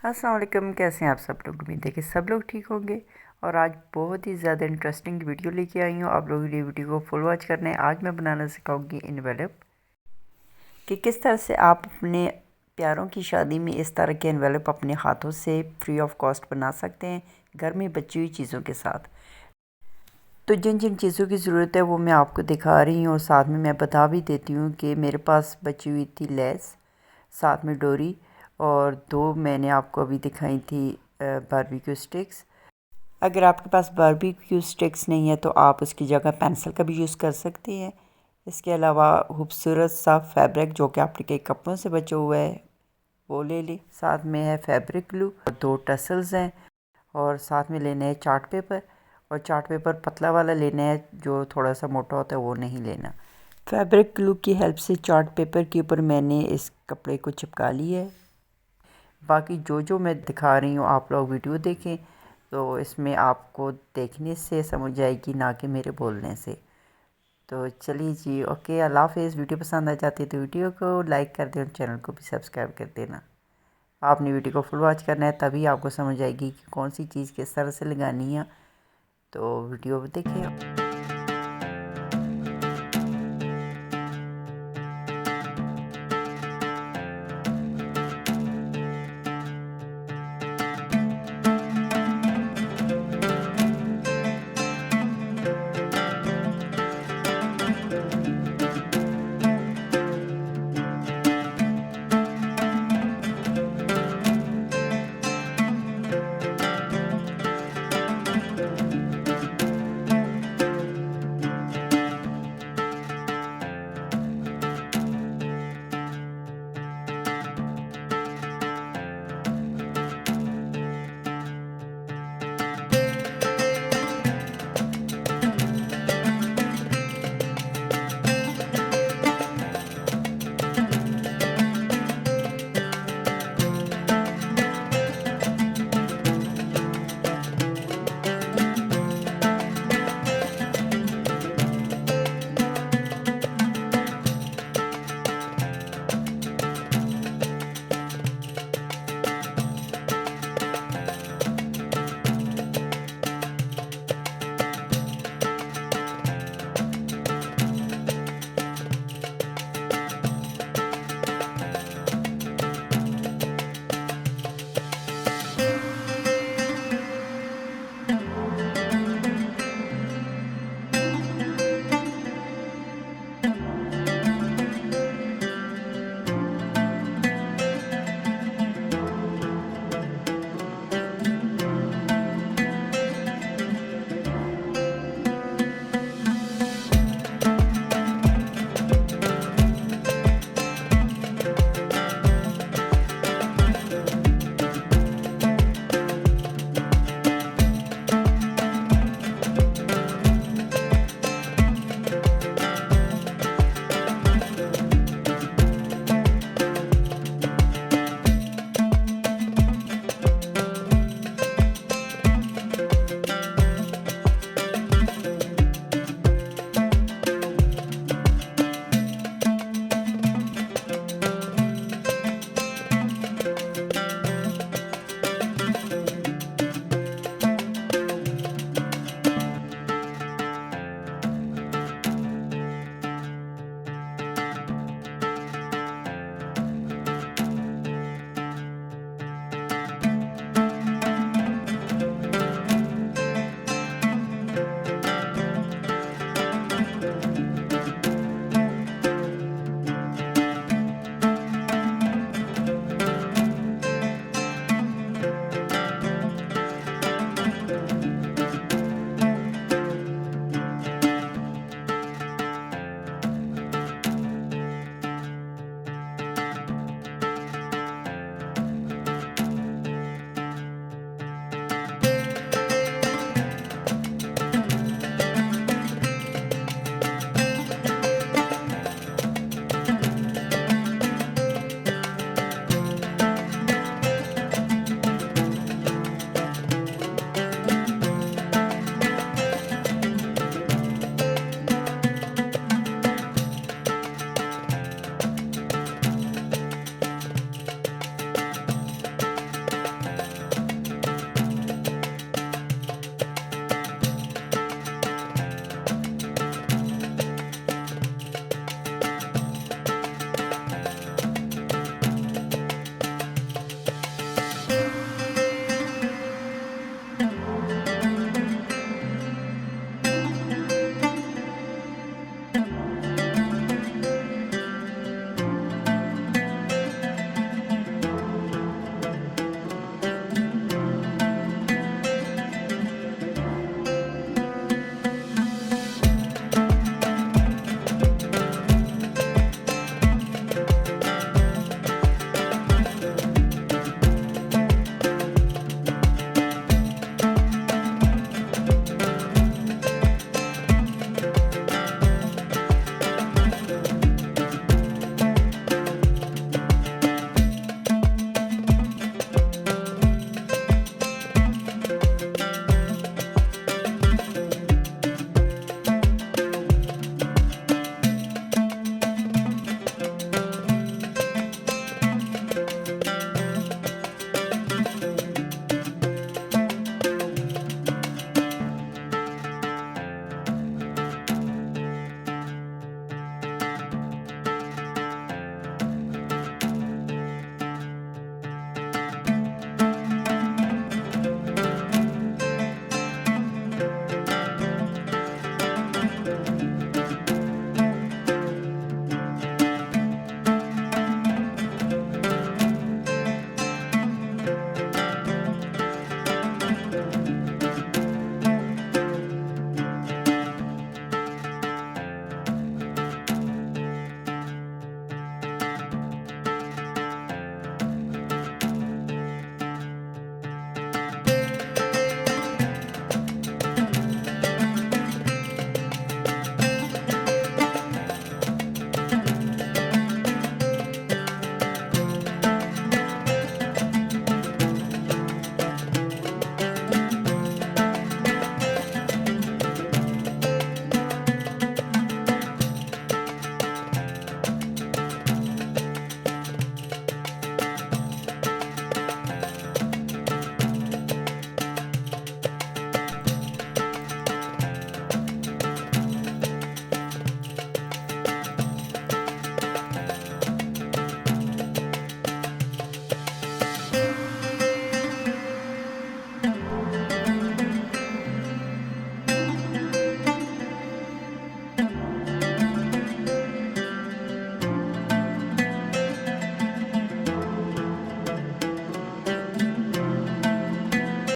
अस्सलाम वालेकुम, कैसे हैं आप सब लोग। उम्मीद है कि सब लोग ठीक होंगे। और आज बहुत ही ज़्यादा इंटरेस्टिंग वीडियो लेके आई हूँ। आप लोग ये वीडियो को फुल वॉच करना है। आज मैं बनाना सिखाऊंगी एनवेलप कि किस तरह से आप अपने प्यारों की शादी में इस तरह के एनवेलप अपने हाथों से फ्री ऑफ कॉस्ट बना सकते हैं, घर में बची हुई चीज़ों के साथ। तो जिन जिन चीज़ों की ज़रूरत है वो मैं आपको दिखा रही हूँ और साथ में मैं बता भी देती हूँ कि मेरे पास बची हुई थी लेस, साथ में डोरी, और दो मैंने आपको अभी दिखाई थी बारबेक्यू स्टिक्स। अगर आपके पास बारबेक्यू स्टिक्स नहीं है तो आप उसकी जगह पेंसिल का भी यूज़ कर सकते हैं। इसके अलावा खूबसूरत सा फैब्रिक जो कि आपके कई कपड़ों से बचा हुआ है वो ले लें। साथ में है फैब्रिक ग्लू, दो टसल्स हैं, और साथ में लेना है चार्ट पेपर। और चार्ट पेपर पतला वाला लेना है, जो थोड़ा सा मोटा होता है वो नहीं लेना। फैब्रिक ग्लू की हेल्प से चार्ट पेपर के ऊपर मैंने इस कपड़े को चिपका लिया है। बाकी जो जो मैं दिखा रही हूँ आप लोग वीडियो देखें, तो इसमें आपको देखने से समझ आएगी, ना कि मेरे बोलने से। तो चलिए जी, ओके, अल्लाह हाफ़िज़। वीडियो पसंद आ जाती है तो वीडियो को लाइक कर दें और चैनल को भी सब्सक्राइब कर देना। आपने वीडियो को फुल वॉच करना है, तभी आपको समझ आएगी कि कौन सी चीज़ किस तरह से लगानी है। तो वीडियो देखिए।